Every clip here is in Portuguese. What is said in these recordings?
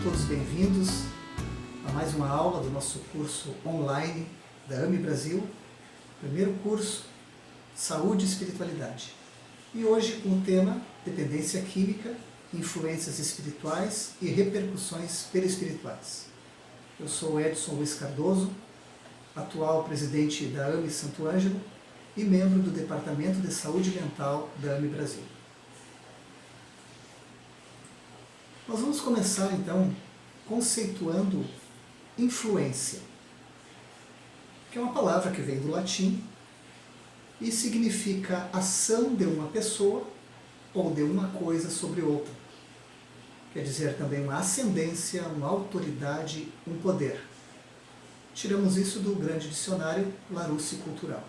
todos bem-vindos a mais uma aula do nosso curso online da AME Brasil, primeiro curso, Saúde e Espiritualidade. E hoje com o tema Dependência Química, Influências Espirituais e Repercussões Perispirituais. Eu sou Edson Luiz Cardoso, atual presidente da AME Santo Ângelo e membro do Departamento de Saúde Mental da AME Brasil. Nós vamos começar então conceituando influência, que é uma palavra que vem do latim e significa ação de uma pessoa ou de uma coisa sobre outra. Quer dizer também uma ascendência, uma autoridade, um poder. Tiramos isso do grande dicionário Larousse Cultural.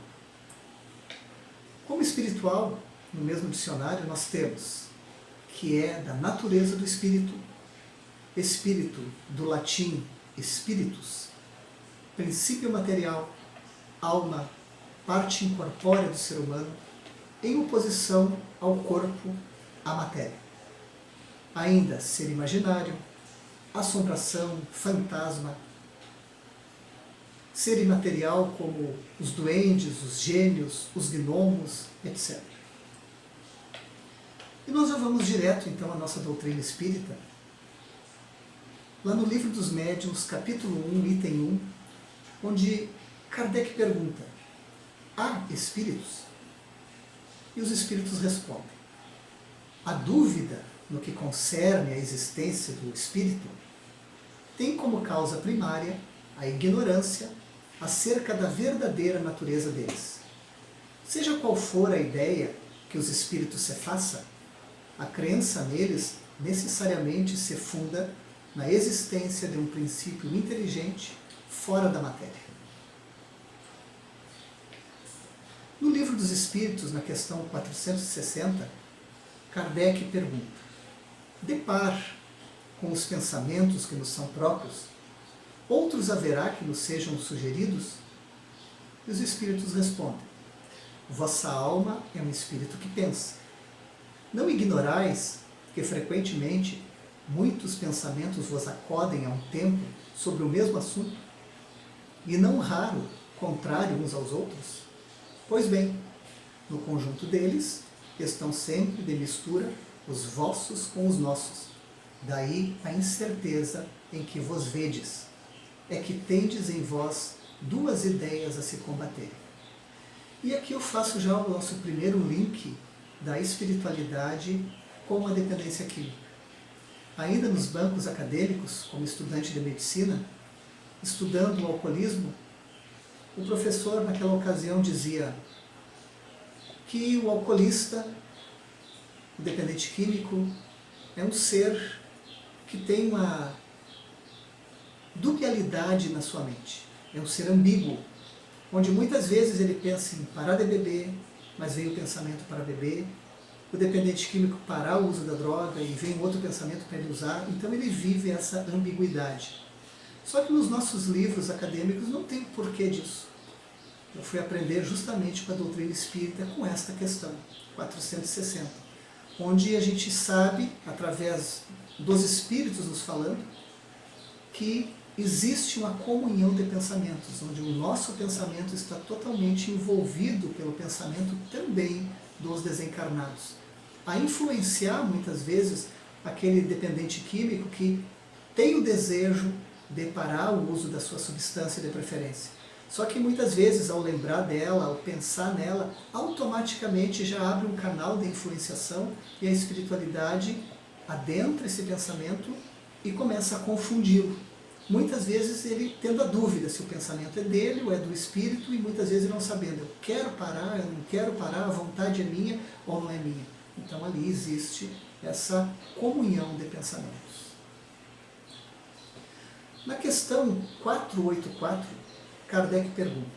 Como espiritual, no mesmo dicionário nós temos que é da natureza do espírito, espírito do latim spiritus, princípio material, alma, parte incorpórea do ser humano, em oposição ao corpo, à matéria. Ainda ser imaginário, assombração, fantasma, ser imaterial como os duendes, os gênios, os gnomos, etc. E nós já vamos direto então à nossa doutrina espírita, lá no Livro dos Médiuns, capítulo 1, item 1, onde Kardec pergunta: há espíritos? E os espíritos respondem: a dúvida no que concerne à existência do espírito tem como causa primária a ignorância acerca da verdadeira natureza deles. Seja qual for a ideia que os espíritos se façam, a crença neles necessariamente se funda na existência de um princípio inteligente fora da matéria. No Livro dos Espíritos, na questão 460, Kardec pergunta: de par com os pensamentos que nos são próprios, outros haverá que nos sejam sugeridos? E os espíritos respondem: vossa alma é um espírito que pensa. Não ignorais que frequentemente muitos pensamentos vos acodem a um tempo sobre o mesmo assunto, e não raro contrário uns aos outros? Pois bem, no conjunto deles estão sempre de mistura os vossos com os nossos. Daí a incerteza em que vos vedes, é que tendes em vós duas ideias a se combaterem. E aqui eu faço já o nosso primeiro link da espiritualidade com a dependência química. Ainda nos bancos acadêmicos, como estudante de medicina, estudando o alcoolismo, o professor naquela ocasião dizia que o alcoolista, o dependente químico, é um ser que tem uma dualidade na sua mente. É um ser ambíguo, onde muitas vezes ele pensa em parar de beber, mas vem o pensamento para beber. O dependente químico parar o uso da droga e vem outro pensamento para ele usar. Então ele vive essa ambiguidade. Só que nos nossos livros acadêmicos não tem porquê disso. Eu fui aprender justamente com a doutrina espírita com esta questão, 460, onde a gente sabe, através dos espíritos nos falando, que existe uma comunhão de pensamentos, onde o nosso pensamento está totalmente envolvido pelo pensamento também dos desencarnados, a influenciar muitas vezes aquele dependente químico que tem o desejo de parar o uso da sua substância de preferência. Só que muitas vezes, ao lembrar dela, ao pensar nela, automaticamente já abre um canal de influenciação e a espiritualidade adentra esse pensamento e começa a confundi-lo. Muitas vezes ele tendo a dúvida se o pensamento é dele ou é do espírito, e muitas vezes ele não sabendo: eu quero parar, eu não quero parar, a vontade é minha ou não é minha. Então ali existe essa comunhão de pensamentos. Na questão 484, Kardec pergunta: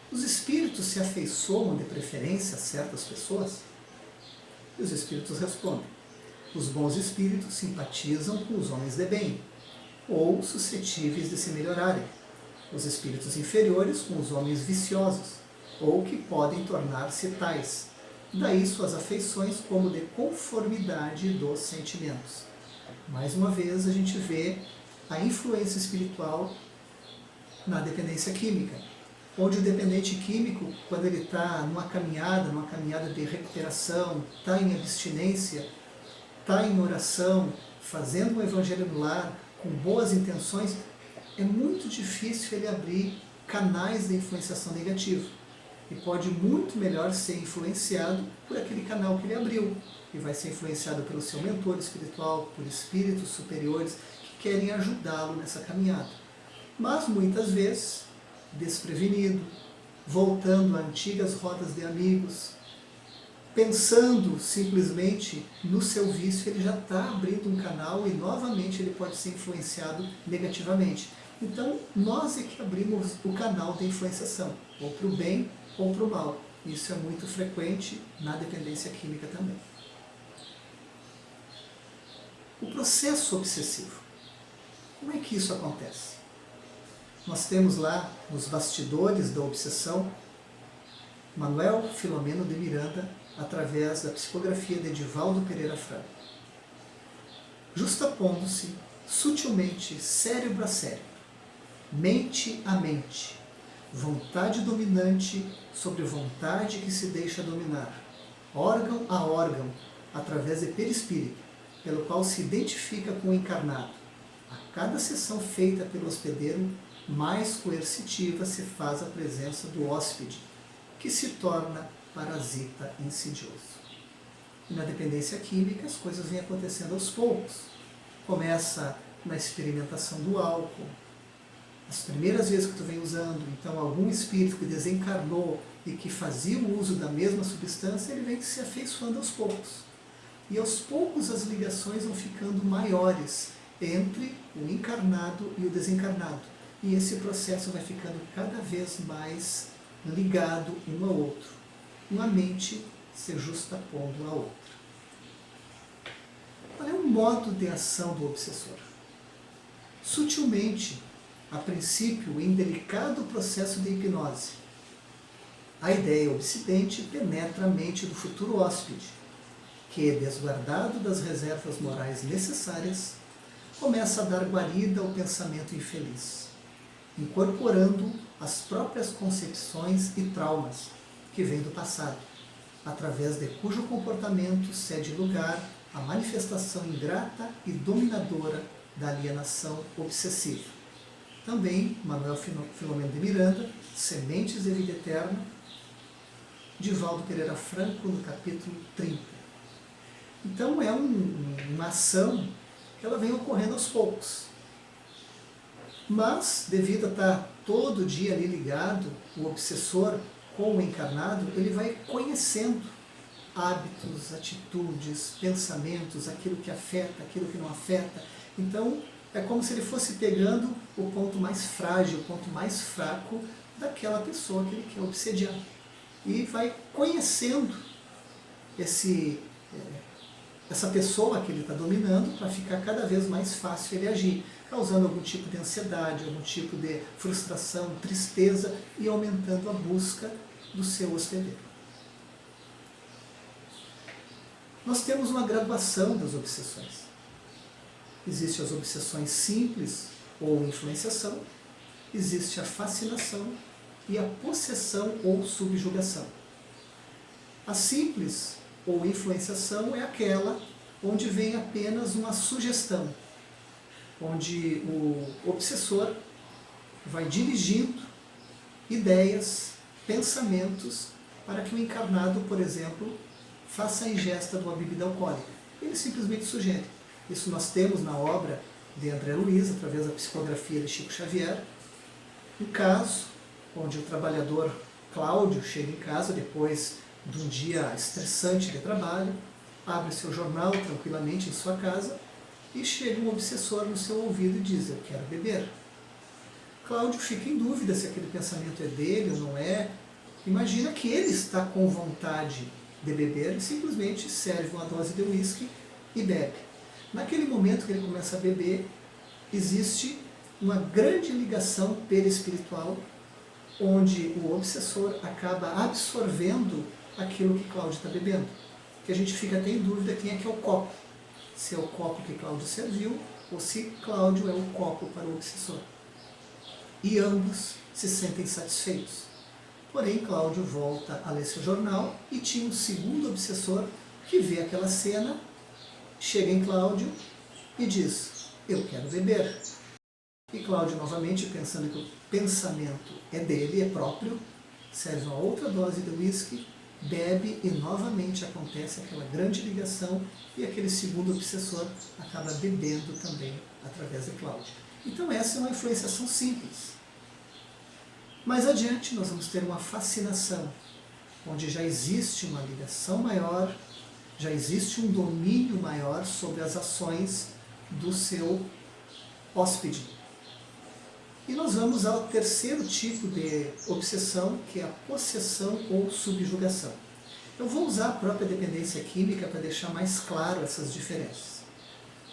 os espíritos se afeiçoam de preferência a certas pessoas? E os espíritos respondem: os bons espíritos simpatizam com os homens de bem, ou suscetíveis de se melhorarem, os espíritos inferiores com os homens viciosos, ou que podem tornar-se tais, daí suas afeições como de conformidade dos sentimentos. Mais uma vez, a gente vê a influência espiritual na dependência química, onde o dependente químico, quando ele está numa caminhada de recuperação, está em abstinência, está em oração, fazendo um evangelho no lar, com boas intenções, é muito difícil ele abrir canais de influenciação negativa. E pode muito melhor ser influenciado por aquele canal que ele abriu. E vai ser influenciado pelo seu mentor espiritual, por espíritos superiores que querem ajudá-lo nessa caminhada. Mas muitas vezes, desprevenido, voltando a antigas rodas de amigos, pensando simplesmente no seu vício, ele já está abrindo um canal e novamente ele pode ser influenciado negativamente. Então, nós é que abrimos o canal de influenciação, ou para o bem ou para o mal. Isso é muito frequente na dependência química também. O processo obsessivo. Como é que isso acontece? Nós temos lá, nos bastidores da obsessão, Manuel Filomeno de Miranda, através da psicografia de Edivaldo Pereira Franco. Justapondo-se sutilmente cérebro a cérebro, mente a mente, vontade dominante sobre vontade que se deixa dominar, órgão a órgão, através de perispírito, pelo qual se identifica com o encarnado. A cada sessão feita pelo hospedeiro, mais coercitiva se faz a presença do hóspede, que se torna parasita insidioso. E na dependência química as coisas vêm acontecendo aos poucos. Começa na experimentação do álcool. As primeiras vezes que tu vem usando, então algum espírito que desencarnou e que fazia o uso da mesma substância, ele vem se afeiçoando aos poucos. E aos poucos as ligações vão ficando maiores entre o encarnado e o desencarnado. E esse processo vai ficando cada vez mais ligado um ao outro. Uma mente se justapondo à outra. Qual é o modo de ação do obsessor? Sutilmente, a princípio, em delicado processo de hipnose, a ideia obsidente penetra a mente do futuro hóspede, que, desguardado das reservas morais necessárias, começa a dar guarida ao pensamento infeliz, incorporando as próprias concepções e traumas que vêm do passado, através de cujo comportamento cede lugar à manifestação ingrata e dominadora da alienação obsessiva. Também, Manuel Filomeno de Miranda, Sementes de Vida Eterna, Edivaldo Pereira Franco, no capítulo 30. Então é uma ação que ela vem ocorrendo aos poucos. Mas, devido a estar todo dia ali ligado, o obsessor com o encarnado, ele vai conhecendo hábitos, atitudes, pensamentos, aquilo que afeta, aquilo que não afeta. Então, é como se ele fosse pegando o ponto mais frágil, o ponto mais fraco daquela pessoa que ele quer obsediar. E vai conhecendo essa pessoa que ele está dominando para ficar cada vez mais fácil ele agir, causando algum tipo de ansiedade, algum tipo de frustração, tristeza e aumentando a busca do seu hospedeiro. Nós temos uma graduação das obsessões. Existem as obsessões simples ou influenciação, existe a fascinação e a possessão ou subjugação. A simples ou influenciação é aquela onde vem apenas uma sugestão, onde o obsessor vai dirigindo ideias, pensamentos para que o encarnado, por exemplo, faça a ingesta de uma bebida alcoólica. Ele simplesmente sugere. Isso nós temos na obra de André Luiz, através da psicografia de Chico Xavier, um caso onde o trabalhador Cláudio chega em casa depois de um dia estressante de trabalho, abre seu jornal tranquilamente em sua casa e chega um obsessor no seu ouvido e diz: eu quero beber. Cláudio fica em dúvida se aquele pensamento é dele ou não é. Imagina que ele está com vontade de beber e simplesmente serve uma dose de uísque e bebe. Naquele momento que ele começa a beber, existe uma grande ligação perispiritual, onde o obsessor acaba absorvendo aquilo que Cláudio está bebendo. Que a gente fica até em dúvida quem é que é o copo. se é o copo que Cláudio serviu ou se Cláudio é o copo para o obsessor. E ambos se sentem satisfeitos. Porém, Cláudio volta a ler seu jornal e tinha um segundo obsessor que vê aquela cena, chega em Cláudio e diz: eu quero beber. E Cláudio, novamente, pensando que o pensamento é dele, é próprio, serve uma outra dose de uísque, bebe e novamente acontece aquela grande ligação e aquele segundo obsessor acaba bebendo também através de Cláudio. Então essa é uma influenciação simples. Mais adiante nós vamos ter uma fascinação, onde já existe uma ligação maior, já existe um domínio maior sobre as ações do seu hóspede. E nós vamos ao terceiro tipo de obsessão, que é a possessão ou subjugação. Eu vou usar a própria dependência química para deixar mais claro essas diferenças.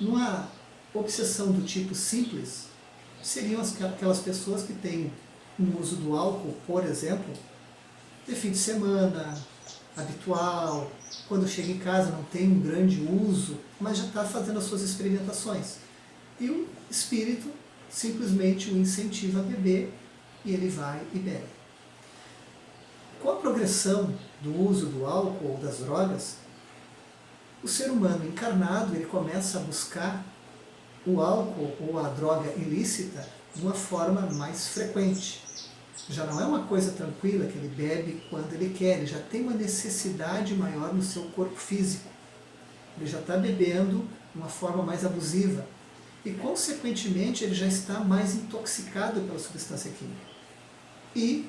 Numa obsessão do tipo simples, seriam aquelas pessoas que têm um uso do álcool, por exemplo, de fim de semana, habitual, quando chega em casa não tem um grande uso, mas já está fazendo as suas experimentações. E o espírito simplesmente o incentiva a beber e ele vai e bebe. Com a progressão do uso do álcool ou das drogas, o ser humano encarnado ele começa a buscar o álcool ou a droga ilícita de uma forma mais frequente. Já não é uma coisa tranquila que ele bebe quando ele quer, ele já tem uma necessidade maior no seu corpo físico. Ele já está bebendo de uma forma mais abusiva. E, consequentemente, ele já está mais intoxicado pela substância química. E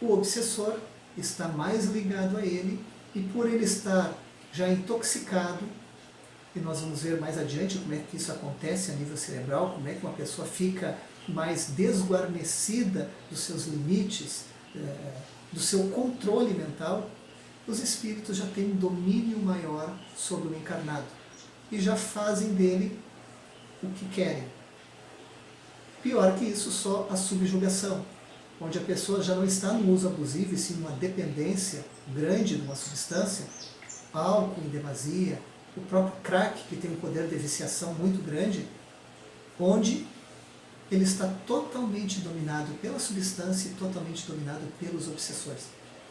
o obsessor está mais ligado a ele, e por ele estar já intoxicado, e nós vamos ver mais adiante como é que isso acontece a nível cerebral, como é que uma pessoa fica mais desguarnecida dos seus limites, do seu controle mental, os espíritos já têm um domínio maior sobre o encarnado, e já fazem dele o que querem. Pior que isso, só a subjugação, onde a pessoa já não está no uso abusivo, e sim numa dependência grande de uma substância, álcool em demasia, o próprio crack, que tem um poder de viciação muito grande, onde ele está totalmente dominado pela substância e totalmente dominado pelos obsessores,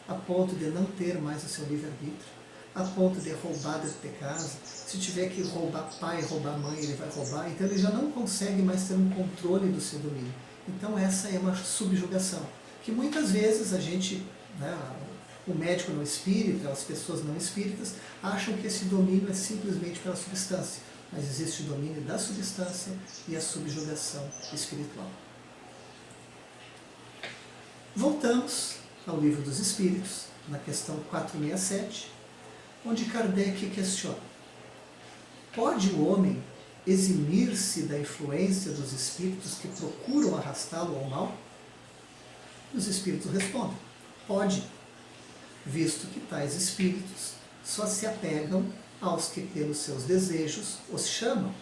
a ponto de não ter mais o seu livre-arbítrio, a ponto de roubar dentro de casa. Se tiver que roubar pai, roubar mãe, ele vai roubar. Então ele já não consegue mais ter um controle do seu domínio. Então essa é uma subjugação, que muitas vezes a gente, o médico não espírita, as pessoas não espíritas, acham que esse domínio é simplesmente pela substância. Mas existe o domínio da substância e a subjugação espiritual. Voltamos ao Livro dos Espíritos, na questão 467, onde Kardec questiona: pode o homem eximir-se da influência dos espíritos que procuram arrastá-lo ao mal? E os espíritos respondem: pode, visto que tais espíritos só se apegam aos que pelos seus desejos os chamam,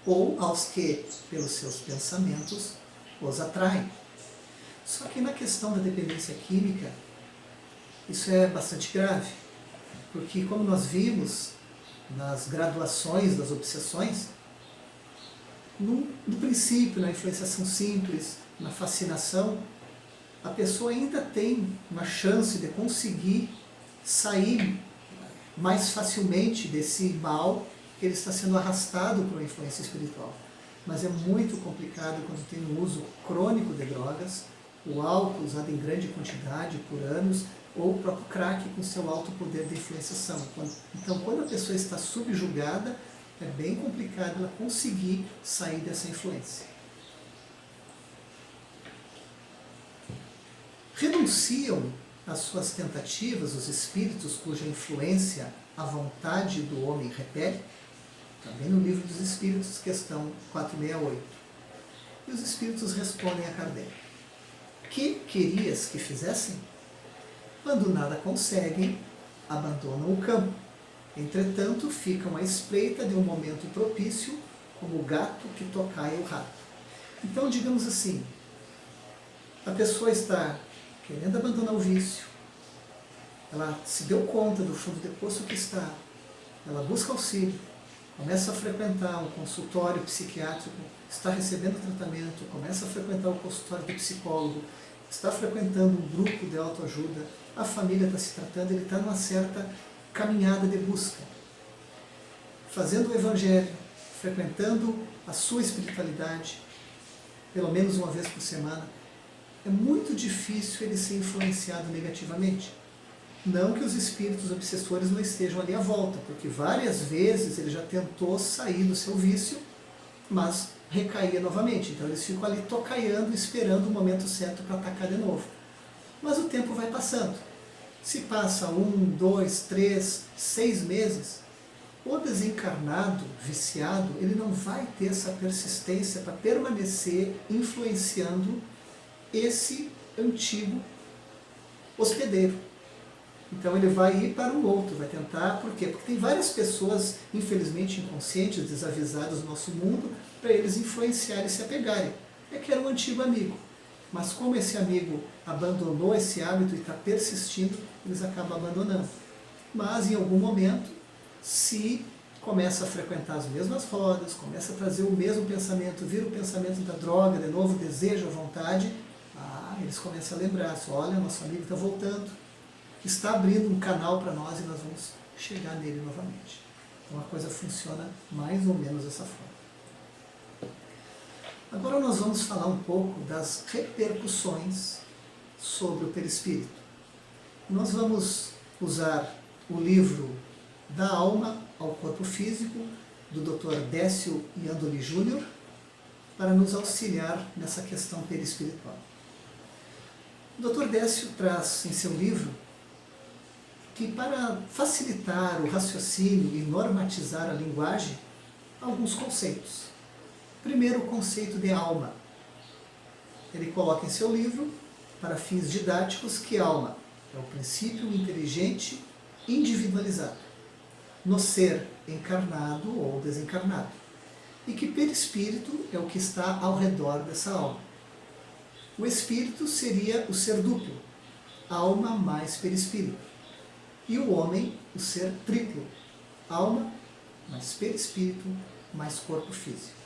ou aos que pelos seus pensamentos os atraem. Só que na questão da dependência química, isso é bastante grave, porque como nós vimos nas graduações das obsessões, no princípio, na influenciação simples, na fascinação, a pessoa ainda tem uma chance de conseguir sair mais facilmente desse mal que ele está sendo arrastado por uma influência espiritual. Mas é muito complicado quando tem um uso crônico de drogas, o álcool usado em grande quantidade por anos, ou o próprio crack com seu alto poder de influenciação. Então, quando a pessoa está subjugada, é bem complicado ela conseguir sair dessa influência. Renunciam às suas tentativas os espíritos cuja influência a vontade do homem repele? Também no Livro dos Espíritos, questão 468. E os espíritos respondem a Kardec: que querias que fizessem? Quando nada conseguem, abandonam o campo. Entretanto, ficam à espreita de um momento propício, como o gato que tocaia o rato. Então, digamos assim, a pessoa está querendo abandonar o vício, ela se deu conta do fundo de poço que está, ela busca auxílio, começa a frequentar um consultório psiquiátrico, está recebendo tratamento, começa a frequentar o consultório do psicólogo, está frequentando um grupo de autoajuda, a família está se tratando, ele está numa certa caminhada de busca. Fazendo o evangelho, frequentando a sua espiritualidade, pelo menos uma vez por semana, é muito difícil ele ser influenciado negativamente. Não que os espíritos obsessores não estejam ali à volta, porque várias vezes ele já tentou sair do seu vício, mas recaía novamente. Então eles ficam ali tocaiando, esperando o momento certo para atacar de novo. Mas o tempo vai passando. Se passa 1, 2, 3, 6 meses, o desencarnado, viciado, ele não vai ter essa persistência para permanecer influenciando esse antigo hospedeiro. Então ele vai ir para um outro, vai tentar, por quê? Porque tem várias pessoas, infelizmente inconscientes, desavisadas no nosso mundo, para eles influenciarem e se apegarem. É que era um antigo amigo, mas como esse amigo abandonou esse hábito e está persistindo, eles acabam abandonando. Mas em algum momento, se começa a frequentar as mesmas rodas, começa a trazer o mesmo pensamento, vira o pensamento da droga, de novo, desejo, a vontade, eles começam a lembrar, olha, nosso amigo está voltando, está abrindo um canal para nós e nós vamos chegar nele novamente. Então a coisa funciona mais ou menos dessa forma. Agora nós vamos falar um pouco das repercussões sobre o perispírito. Nós vamos usar o livro Da Alma ao Corpo Físico, do Dr. Décio Iandoli Júnior, para nos auxiliar nessa questão perispiritual. O Dr. Décio traz em seu livro que, para facilitar o raciocínio e normatizar a linguagem, alguns conceitos. Primeiro, o conceito de alma. Ele coloca em seu livro, para fins didáticos, que alma é o princípio inteligente individualizado no ser encarnado ou desencarnado, e que perispírito é o que está ao redor dessa alma. O espírito seria o ser duplo, alma mais perispírito. E o homem, o ser triplo, alma mais perispírito mais corpo físico.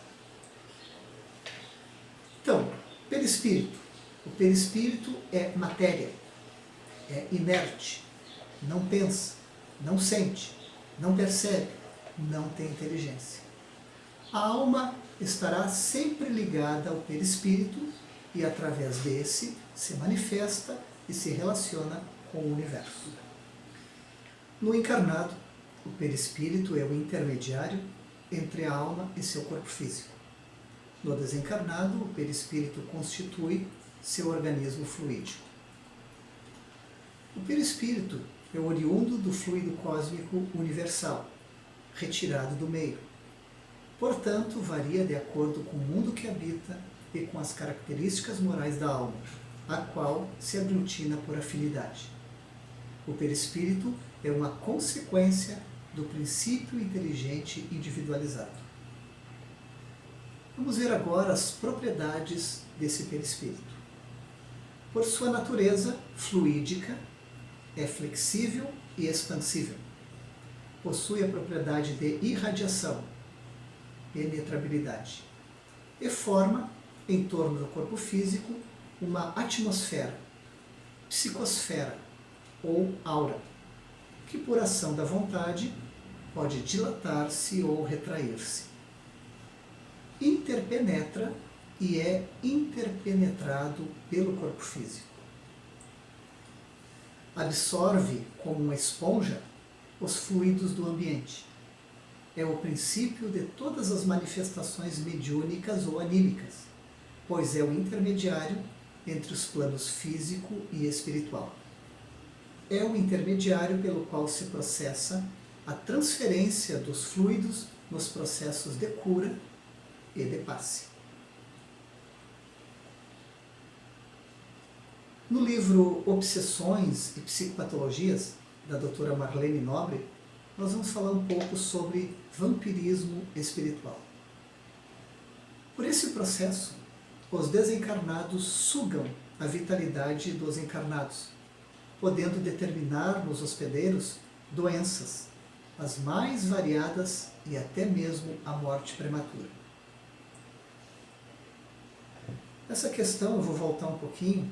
Então, perispírito. O perispírito é matéria, é inerte, não pensa, não sente, não percebe, não tem inteligência. A alma estará sempre ligada ao perispírito e através desse se manifesta e se relaciona com o universo. No encarnado, o perispírito é o intermediário entre a alma e seu corpo físico. No desencarnado, o perispírito constitui seu organismo fluídico. O perispírito é oriundo do fluido cósmico universal, retirado do meio. Portanto, varia de acordo com o mundo que habita e com as características morais da alma, a qual se aglutina por afinidade. O perispírito é uma consequência do princípio inteligente individualizado. Vamos ver agora as propriedades desse perispírito. Por sua natureza fluídica, é flexível e expansível. Possui a propriedade de irradiação, penetrabilidade, e forma, em torno do corpo físico, uma atmosfera, psicosfera ou aura, que por ação da vontade pode dilatar-se ou retrair-se. Interpenetra e é interpenetrado pelo corpo físico. Absorve, como uma esponja, os fluidos do ambiente. É o princípio de todas as manifestações mediúnicas ou anímicas, pois é o intermediário entre os planos físico e espiritual. É o intermediário pelo qual se processa a transferência dos fluidos nos processos de cura e de passe. No livro Obsessões e Psicopatologias, da doutora Marlene Nobre, nós vamos falar um pouco sobre vampirismo espiritual. Por esse processo, os desencarnados sugam a vitalidade dos encarnados, podendo determinar nos hospedeiros doenças, as mais variadas e até mesmo a morte prematura. Essa questão, eu vou voltar um pouquinho,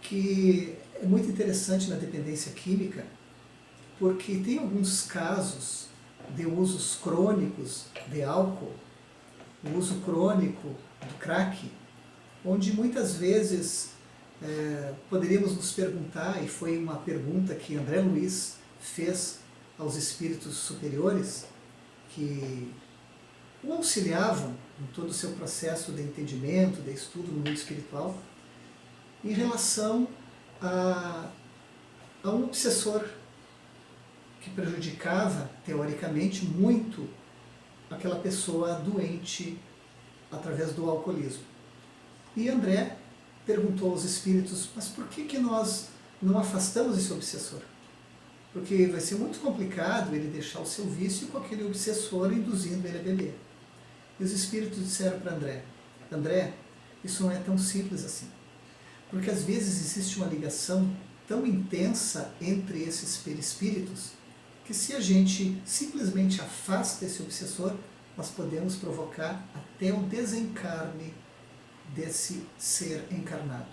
que é muito interessante na dependência química, porque tem alguns casos de usos crônicos de álcool, o uso crônico do crack, onde muitas vezes poderíamos nos perguntar, e foi uma pergunta que André Luiz fez aos espíritos superiores, que o auxiliavam em todo o seu processo de entendimento, de estudo no mundo espiritual, em relação a um obsessor que prejudicava, teoricamente, muito aquela pessoa doente através do alcoolismo. E André perguntou aos espíritos, mas por que nós não afastamos esse obsessor? Porque vai ser muito complicado ele deixar o seu vício com aquele obsessor induzindo ele a beber. E os espíritos disseram para André, André, isso não é tão simples assim. Porque às vezes existe uma ligação tão intensa entre esses perispíritos que se a gente simplesmente afasta esse obsessor, nós podemos provocar até o desencarne desse ser encarnado.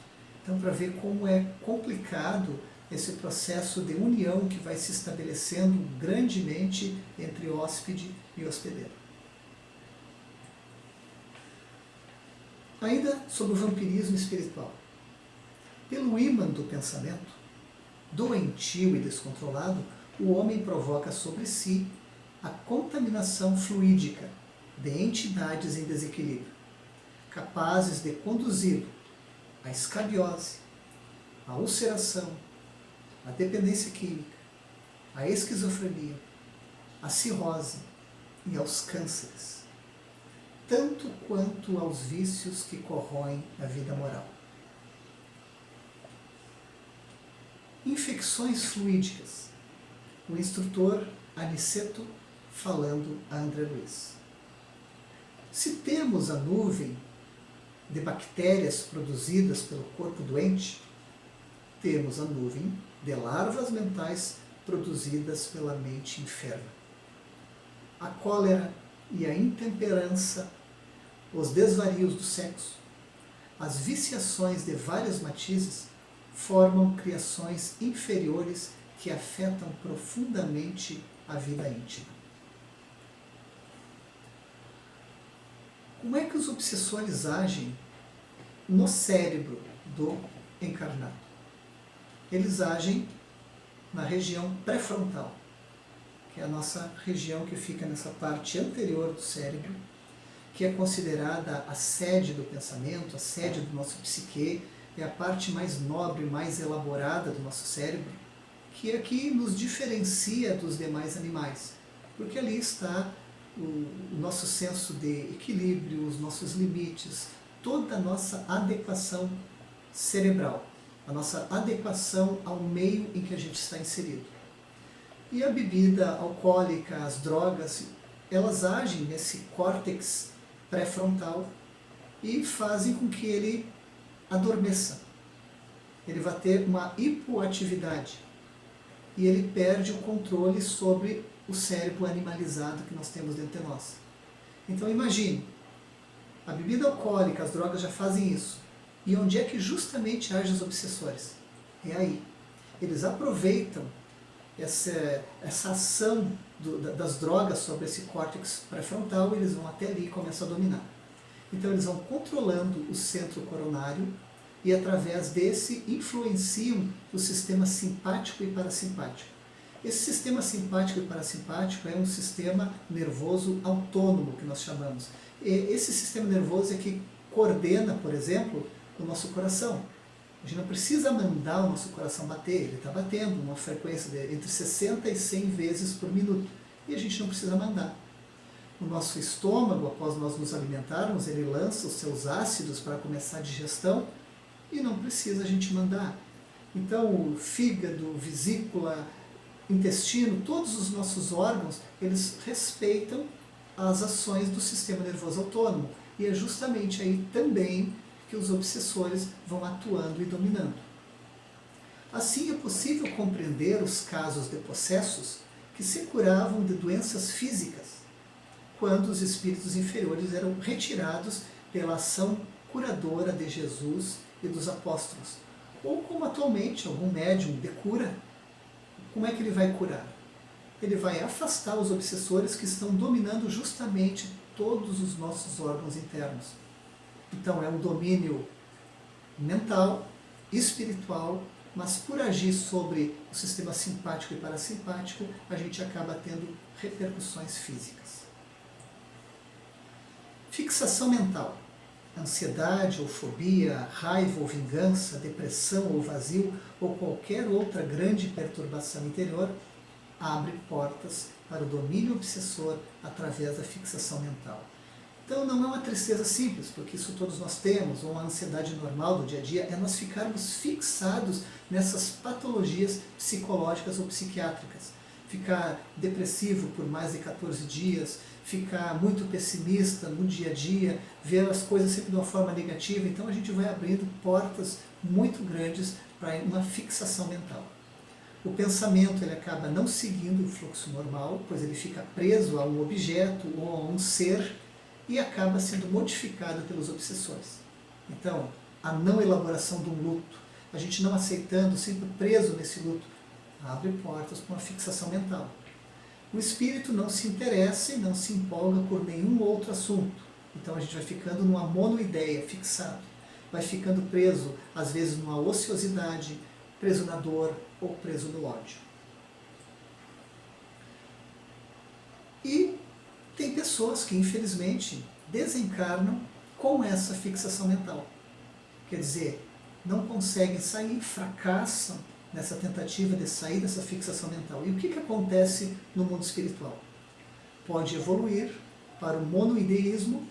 Então, para ver como é complicado esse processo de união que vai se estabelecendo grandemente entre hóspede e hospedeiro. Ainda sobre o vampirismo espiritual. Pelo ímã do pensamento, doentio e descontrolado, o homem provoca sobre si a contaminação fluídica de entidades em desequilíbrio, capazes de conduzi-lo à escabiose, à ulceração, à dependência química, à esquizofrenia, à cirrose e aos cânceres, tanto quanto aos vícios que corroem a vida moral. Infecções fluídicas. O instrutor Aniceto falando a André Luiz. Se temos a nuvem de bactérias produzidas pelo corpo doente, temos a nuvem de larvas mentais produzidas pela mente enferma. A cólera e a intemperança, os desvarios do sexo, as viciações de vários matizes formam criações inferiores que afetam profundamente a vida íntima. Como é que os obsessores agem no cérebro do encarnado? Eles agem na região pré-frontal, que é a nossa região que fica nessa parte anterior do cérebro, que é considerada a sede do pensamento, a sede do nosso psique, é a parte mais nobre, mais elaborada do nosso cérebro, que é que nos diferencia dos demais animais, porque ali está o nosso senso de equilíbrio, os nossos limites, toda a nossa adequação cerebral, a nossa adequação ao meio em que a gente está inserido. E a bebida alcoólica, as drogas, elas agem nesse córtex pré-frontal e fazem com que ele adormeça. Ele vai ter uma hipoatividade e ele perde o controle sobre o cérebro animalizado que nós temos dentro de nós. Então imagine, a bebida alcoólica, as drogas já fazem isso. E onde é que justamente agem os obsessores? É aí. Eles aproveitam essa ação das drogas sobre esse córtex pré-frontal e eles vão até ali e começam a dominar. Então eles vão controlando o centro coronário e através desse influenciam o sistema simpático e parasimpático. Esse sistema simpático e parasimpático é um sistema nervoso autônomo, que nós chamamos. E esse sistema nervoso é que coordena, por exemplo, o nosso coração. A gente não precisa mandar o nosso coração bater, ele está batendo uma frequência de entre 60 e 100 vezes por minuto. E a gente não precisa mandar. O nosso estômago, após nós nos alimentarmos, ele lança os seus ácidos para começar a digestão e não precisa a gente mandar. Então o fígado, vesícula, intestino, todos os nossos órgãos, eles respeitam as ações do sistema nervoso autônomo. E é justamente aí também que os obsessores vão atuando e dominando. Assim é possível compreender os casos de possessos que se curavam de doenças físicas, quando os espíritos inferiores eram retirados pela ação curadora de Jesus e dos apóstolos. Ou como atualmente algum médium de cura, como é que ele vai curar? Ele vai afastar os obsessores que estão dominando justamente todos os nossos órgãos internos. Então é um domínio mental, espiritual, mas por agir sobre o sistema simpático e parasimpático, a gente acaba tendo repercussões físicas. Fixação mental. Ansiedade ou fobia, raiva ou vingança, depressão ou vazio, ou qualquer outra grande perturbação interior, abre portas para o domínio obsessor através da fixação mental. Então não é uma tristeza simples, porque isso todos nós temos, ou uma ansiedade normal do dia a dia, é nós ficarmos fixados nessas patologias psicológicas ou psiquiátricas. Ficar depressivo por mais de 14 dias, ficar muito pessimista no dia a dia, ver as coisas sempre de uma forma negativa, então a gente vai abrindo portas muito grandes para uma fixação mental. O pensamento ele acaba não seguindo o fluxo normal, pois ele fica preso a um objeto ou a um ser e acaba sendo modificado pelos obsessores. Então, a não elaboração de um luto, a gente não aceitando, sempre preso nesse luto, abre portas para uma fixação mental. O espírito não se interessa e não se empolga por nenhum outro assunto. Então a gente vai ficando numa monoideia, fixado. Vai ficando preso, às vezes, numa ociosidade, preso na dor ou preso no ódio. E tem pessoas que, infelizmente, desencarnam com essa fixação mental. Quer dizer, não conseguem sair, fracassam nessa tentativa de sair dessa fixação mental. E o que acontece no mundo espiritual? Pode evoluir para o monoideísmo,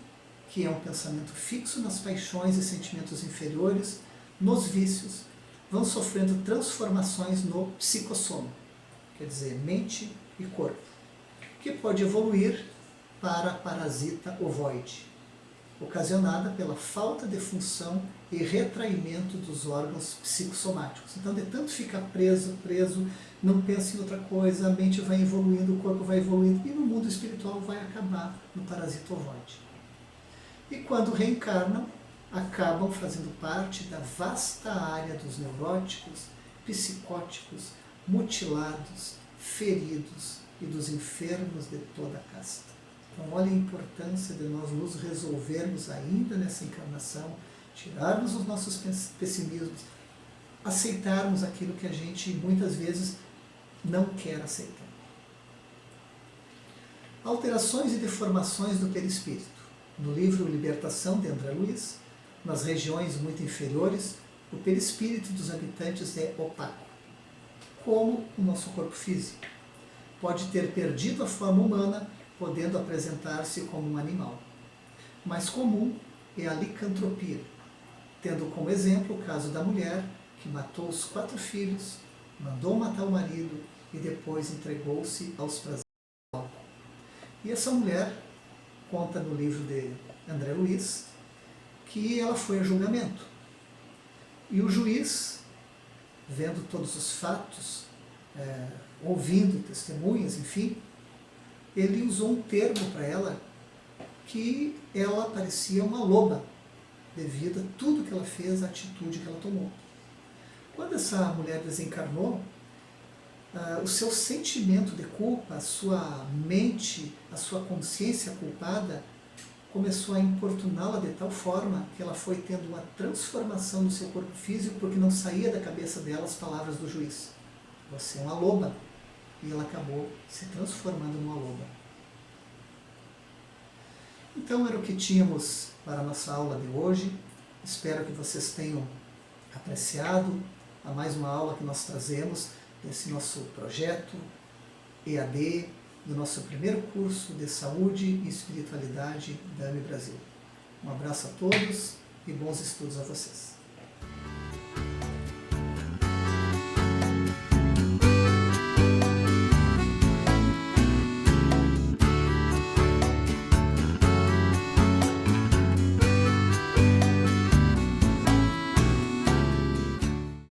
que é um pensamento fixo nas paixões e sentimentos inferiores, nos vícios, vão sofrendo transformações no psicossoma, quer dizer, mente e corpo, que pode evoluir para a parasita ovoide, ocasionada pela falta de função e retraimento dos órgãos psicossomáticos. Então, de tanto ficar preso, não pensa em outra coisa, a mente vai evoluindo, o corpo vai evoluindo, e no mundo espiritual vai acabar no parasita ovoide. E quando reencarnam, acabam fazendo parte da vasta área dos neuróticos, psicóticos, mutilados, feridos e dos enfermos de toda a casta. Então, olha a importância de nós nos resolvermos ainda nessa encarnação, tirarmos os nossos pessimismos, aceitarmos aquilo que a gente muitas vezes não quer aceitar. Alterações e deformações do perispírito. No livro Libertação, de André Luiz, nas regiões muito inferiores, o perispírito dos habitantes é opaco, como o nosso corpo físico. Pode ter perdido a forma humana, podendo apresentar-se como um animal. Mais comum é a licantropia, tendo como exemplo o caso da mulher que matou os 4 filhos, mandou matar o marido e depois entregou-se aos prazeres do álcool. E essa mulher conta no livro de André Luiz que ela foi a julgamento. E o juiz, vendo todos os fatos, ouvindo testemunhas, enfim, ele usou um termo para ela que ela parecia uma loba, devido a tudo que ela fez, a atitude que ela tomou. Quando essa mulher desencarnou, o seu sentimento de culpa, a sua mente, a sua consciência culpada, começou a importuná-la de tal forma que ela foi tendo uma transformação no seu corpo físico, porque não saía da cabeça dela as palavras do juiz. Você é uma loba. E ela acabou se transformando numa loba. Então era o que tínhamos para a nossa aula de hoje. Espero que vocês tenham apreciado a mais uma aula que nós trazemos desse nosso projeto EAD, do nosso primeiro curso de Saúde e Espiritualidade da AME Brasil. Um abraço a todos e bons estudos a vocês.